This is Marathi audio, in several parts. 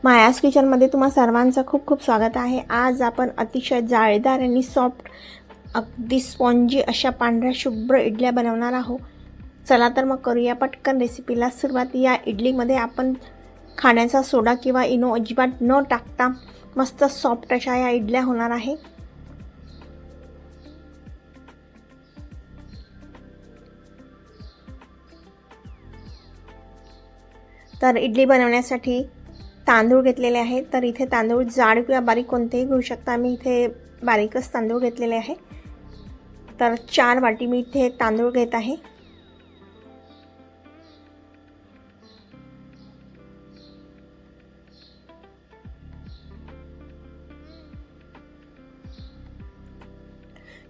मायाज किचनमध्ये तुम्हा सर्वांचं खूप खूप स्वागत आहे। आज आपण अतिशय जाळीदार आणि सॉफ्ट अगदी स्पॉन्जी अशा पांढऱ्या शुभ्र इडल्या बनवणार आहोत। चला तर मग करूया पटकन रेसिपीला सुरुवात। या इडलीमध्ये आपण खाण्याचा सोडा किंवा इनो अजिबात न टाकता मस्त सॉफ्ट अशा या इडल्या होणार आहे। तर इडली बनवण्यासाठी तांदूळ घेतलेले आहेत। तर इथे तांदूळ जाड किंवा बारीक कोणतेही घेऊ शकता। मी इथे बारीकच तांदूळ घेतलेले आहे। तर 4 वाटी मी इथे तांदूळ घेत आहे।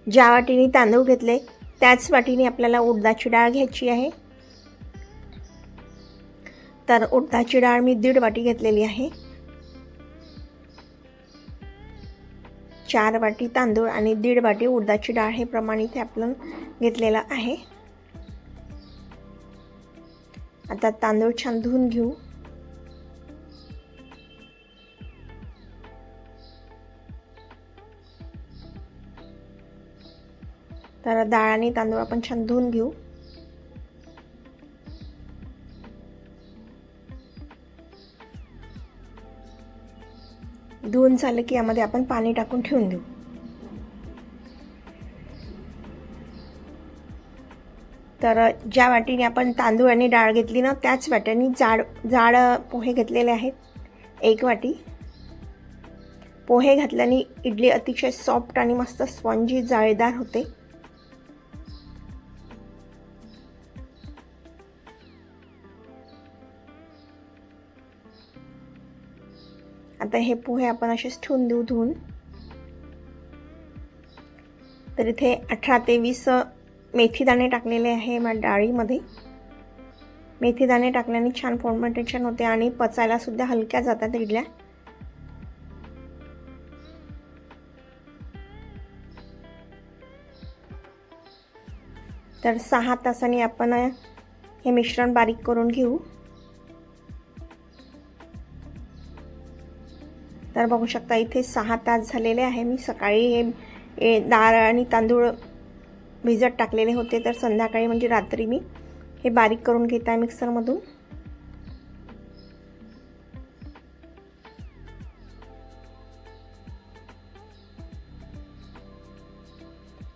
ज्या वाटीने तांदूळ घेतले त्याच वाटीने आपल्याला उडदाची डाळ घ्यायची आहे। तर उडदाची डाळ मी 1.5 वाटी घेतलेली आहे। 4 वाटी तांदूळ आणि 1.5 वाटी उडदाची डाळ हे प्रमाण इथे आपण घेतलेलं आहे। आता तांदूळ छान धुवून घेऊ। तर डाळ आणि तांदूळ आपण छान धुवून घेऊ। धुवून झालं की यामध्ये आपण पाणी टाकून ठेवून देऊ। तर ज्या वाटीने आपण तांदूळ आणि डाळ घेतली ना त्याच वाट्याने जाड पोहे घेतलेले आहेत। 1 वाटी पोहे घातल्याने इडली अतिशय सॉफ्ट आणि मस्त स्पॉन्जी जाळीदार होते। आता हे पोहे आपण असेच ठेवून देऊ धुवून। तर इथे 18 ते 20 मेथी दाणे टाकलेले आहे माझ्या डाळीमध्ये। मेथी दाणे टाकल्याने छान फर्मेंटेशन होते आणि पचायला सुद्धा हलक्या जातात इडल्या। तर 6 तासांनी आपण हे मिश्रण बारीक करून घेऊ। तर बघू शकता इथे 6 तास झालेले आहे। मी सकाळी हे डाळ आणि तांदूळ भिजत टाकलेले होते। तर संध्याकाळी म्हणजे रात्री मी हे बारीक करून घेत आहे मिक्सरमधून।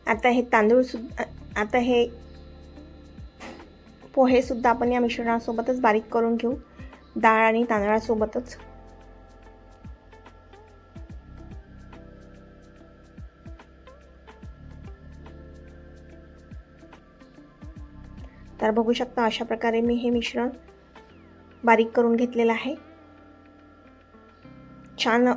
आता हे पोहे सुद्धा आपण या मिश्रणासोबतच बारीक करून घेऊ, डाळ आणि तांदळासोबतच। तर बघू शकता अशा प्रकारे मी हे मिश्रण बारीक करून घेतलेलं आहे। छान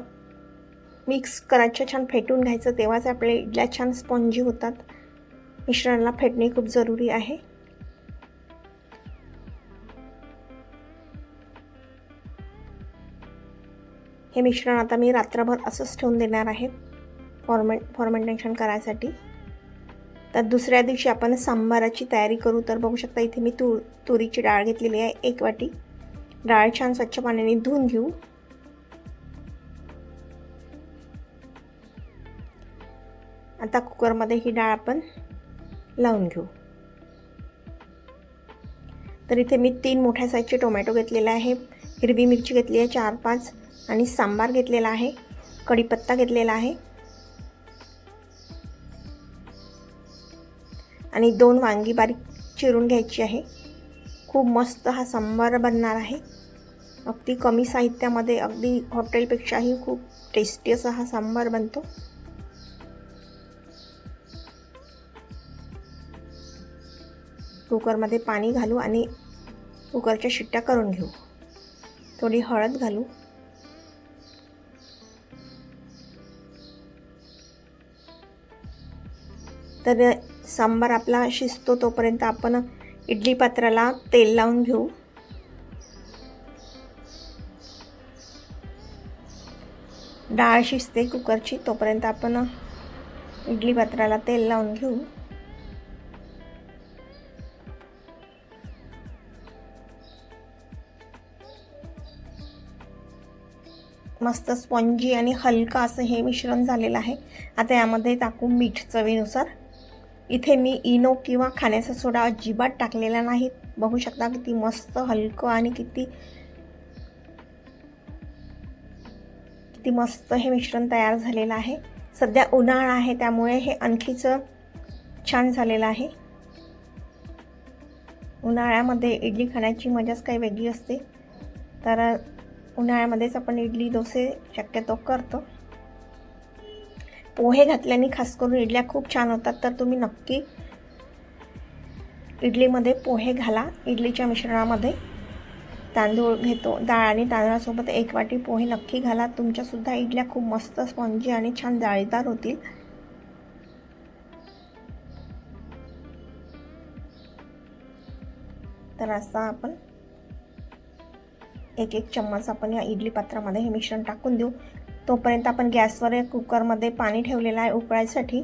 मिक्स करायचं, छान फेटून घ्यायचं, तेव्हाच आपल्या इडल्या छान स्पॉन्जी होतात। मिश्रणाला फेटणे खूप जरुरी आहे। हे मिश्रण आता मी रात्रभर असंच ठेवून देणार आहे फर्मेंटेशन करायसाठी। तर दुसऱ्या दिवशी आपण सांबाराची तयारी करू। तर बघू शकता इथे मी तुरीची डाळ घेतलेली आहे 1 वाटी। डाळ छान स्वच्छ पाण्याने धुवून घेऊ। आता कुकरमध्ये ही डाळ आपण लावून घेऊ। तर इथे मी 3 मोठ्या साईजचे टोमॅटो घेतलेले आहे, हिरवी मिरची घेतली आहे 4-5 आणि सांबार घेतलेला आहे, कढीपत्ता घेतलेला आहे आणि 2 वांगी बारीक चिरून घ्यायची आहे। खूप मस्त हा सांबार बनणार आहे। अगदी कमी साहित्यामध्ये अगदी हॉटेलपेक्षाही खूप टेस्टी असा हा सांबार बनतो। कुकरमध्ये पाणी घालू आणि कुकरच्या शिट्ट्या करून घेऊ। थोडी हळद घालू। तर सांबार आपला शिजतो तोपर्यंत आपण इडली पात्राला तेल लावून घेऊ। डाळ शिजते कुकरची तोपर्यंत आपण इडली पात्राला तेल लावून घेऊ। मस्त स्पॉन्जी आणि हलकं असं हे मिश्रण झालेलं आहे. आता यामध्ये टाकू मीठ चवीनुसार. इथे मी इनो किंवा खाण्याचा सोडा अजिबात टाकलेला नाही. बघू शकता किती मस्त हलकं आणि किती मस्त हे मिश्रण तयार झालेलं आहे. सध्या उन्हाळा आहे त्यामुळे हे आणखीच छान झालेलं आहे. उन्हाळ्यामध्ये इडली खाण्याची मजाच काही वेगळी असते. तर उन्हाळ्यामध्येच आपण इडली डोसे शक्यतो करतो. पोहे घातल्याने खास करून इडल्या खूप छान होतात. तर तुम्ही नक्की इडलीमध्ये पोहे घाला. इडलीच्या मिश्रणामध्ये तांदूळ घेतो, डाळ आणि तांदळासोबत 1 वाटी पोहे नक्की घाला. तुमच्यासुद्धा इडल्या खूप मस्त स्पॉन्जी आणि छान जाळीदार होतील. तर असा आपण एक चम्मच आपण या इडली पात्रामध्ये हे मिश्रण टाकून देऊ. तोपर्यंत आपण गॅसवर कुकरमध्ये पाणी ठेवलेलं आहे उकळायसाठी.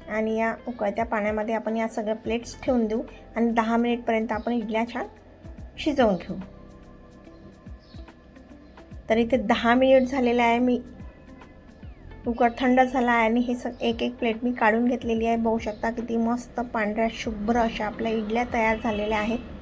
आणि या उकळत्या पाण्यामध्ये आपण या सगळ्या प्लेट्स ठेवून देऊ आणि 10 मिनिटपर्यंत आपण इडल्या छान शिजवून घेऊ. तर इथे 10 मिनिट झालेले आहे. मी कुकर थंड झाला आहे आणि हे एक प्लेट मी काढून घेतलेली आहे. बघू शकता किती मस्त पांढऱ्या शुभ्र अशा आपल्या इडल्या तयार झालेल्या आहेत.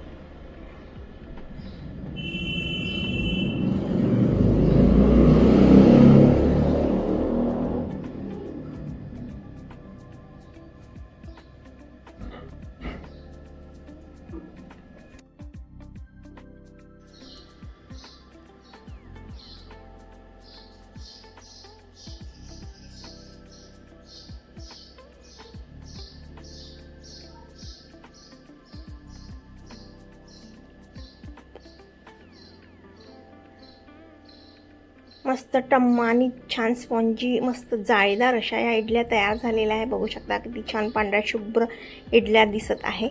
मस्त टम्म आणि छान स्पॉन्जी मस्त जाळीदार अशा या इडल्या तयार झालेल्या आहे. बघू शकता किती छान पांढऱ्या शुभ्र इडल्या दिसत आहे.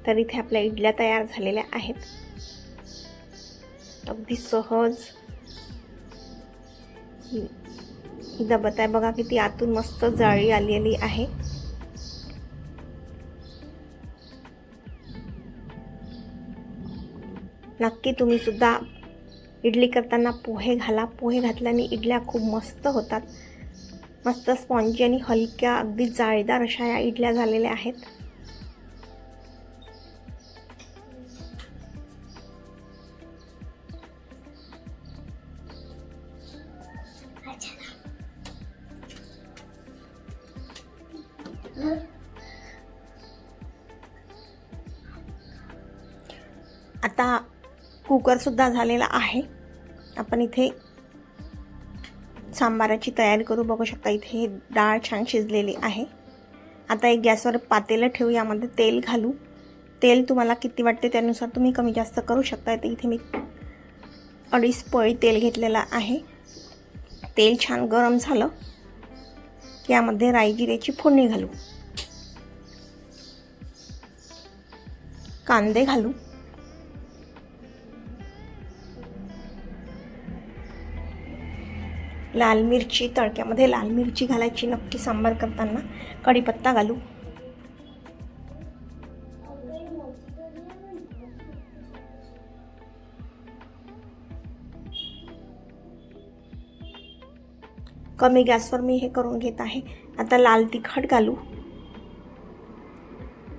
तर इथे आपल्या इडल्या तयार झालेल्या आहेत. अगदी सहज ही दबत आहे बघा, किती आतून मस्त जाळी आलेली आहे. नक्की तुम्ही सुद्धा इडली करताना पोहे घाला. पोहे घातल्याने इडल्या खूप मस्त होतात. मस्त स्पॉन्जी आणि हलक्या अगदी जाळीदार अशा या इडल्या झालेल्या आहेत. आता कुकर सुद्धा झालेला आहे. आपण इथे सांबाराची तयारी करू. बघू शकता इथे डाळ छान शिजलेली आहे. आता एक गॅसवर पातेलं ठेवू. यामध्ये तेल घालू. तेल तुम्हाला किती वाटते त्यानुसार तुम्ही कमी जास्त करू शकता. तर इथे मी 2.5 पळी तेल घेतलेलं आहे. तेल छान गरम झालं की यामध्ये राई जिऱ्याची फोडणी घालू. कांदे घालू. लाल मिरची, तडक्यामध्ये लाल मिरची घालायची नक्की सांबार करताना. कढीपत्ता घालू. कमी गॅसवर मी हे करून घेत आहे. आता लाल तिखट घालू.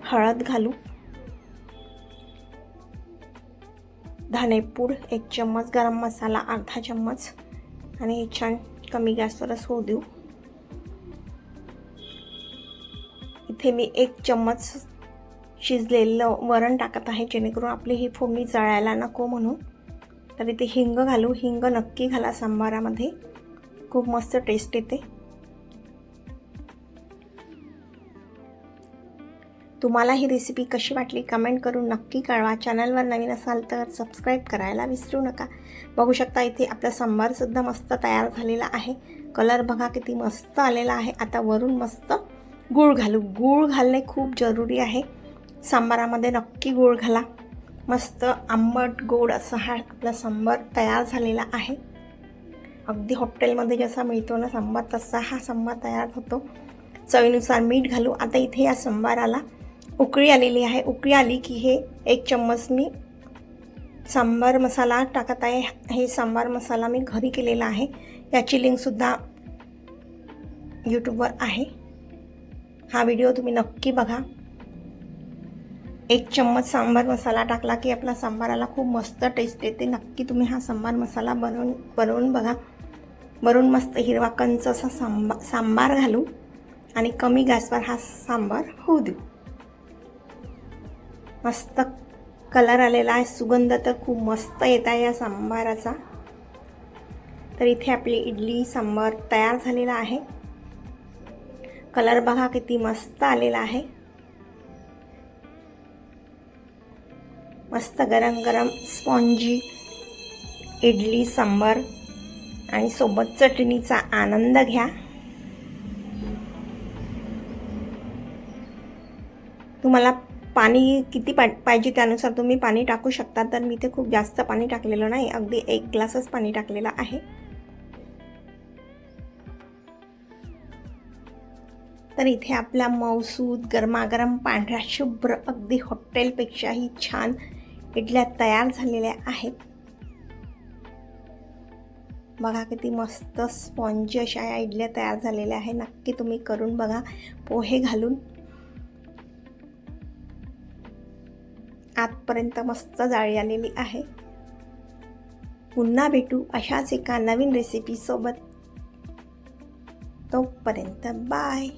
हळद घालू. धनेपूड 1 चम्मच, गरम मसाला अर्धा चम्मच आणि हे छान कमी गॅसवरच होऊ देऊ. इथे मी 1 चम्मच शिजलेलं वरण टाकत आहे जेणेकरून आपली ही फोडणी जळायला नको म्हणून. तर इथे हिंग घालू. हिंग नक्की घाला सांबारामध्ये, खूप मस्त टेस्ट येते. तुम्हाला ही रेसिपी कशी वाटली कमेंट करून नक्की कळवा. चॅनलवर नवीन असाल तर सबस्क्राईब करायला विसरू नका. बघू शकता इथे आपला सांबारसुद्धा मस्त तयार झालेला आहे. कलर बघा किती मस्त आलेला आहे. आता वरून मस्त गूळ घालू. गूळ घालणे खूप जरुरी आहे. सांबारामध्ये नक्की गूळ घाला. मस्त आंबट गोड असा हा आपला सांबार तयार झालेला आहे. अगदी हॉटेलमध्ये जसा मिळतो ना सांबार तसा हा सांबार तयार होतो. चवीनुसार मीठ घालू. आता इथे या सांबाराला उकळी आलेली आहे. उकळी आली की हे 1 चम्मच मी सांबार मसाला टाकत आहे. हे सांबार मसाला मी घरी केलेला आहे. याची लिंकसुद्धा यूट्यूबवर आहे. हा व्हिडिओ तुम्ही नक्की बघा. 1 चम्मच सांबार मसाला टाकला की आपला सांबाराला खूप मस्त टेस्ट येते. नक्की तुम्ही हा सांबार मसाला बनवून बघा. वरून मस्त हिरवा कंच असा सांबार घालू आणि कमी गॅसवर हा सांबार होऊ देऊ. मस्त कलर आलेला आहे. सुगंध तर खूप मस्त येत आहे या सांबाराचा. तर इथे आपली इडली सांबार तयार झालेला आहे. कलर बघा किती मस्त आलेला आहे. मस्त गरम गरम स्पॉन्जी इडली सांबार आणि सोबत चटणीचा आनंद घ्या. तुम्हाला पाणी किती पाहिजे त्यानुसार तुम्ही पाणी टाकू शकता. तर मी इथे खूप जास्त पाणी टाकलेलं नाही, अगदी 1 ग्लासच पाणी टाकलेलं आहे. तर इथे आपला मऊसूद गरमागरम पांढरा शुभ्र अगदी हॉटेलपेक्षाही छान इडल्या तयार झालेल्या आहेत. बघा किती मस्त स्पॉन्जी अशा या इडल्या तयार झालेल्या आहे. नक्की तुम्ही करून बघा. पोहे घालून आतपर्यंत मस्त जाळी आलेली आहे. पुन्हा भेटू अशाच एका नवीन रेसिपी सोबत. तोपर्यंत बाय.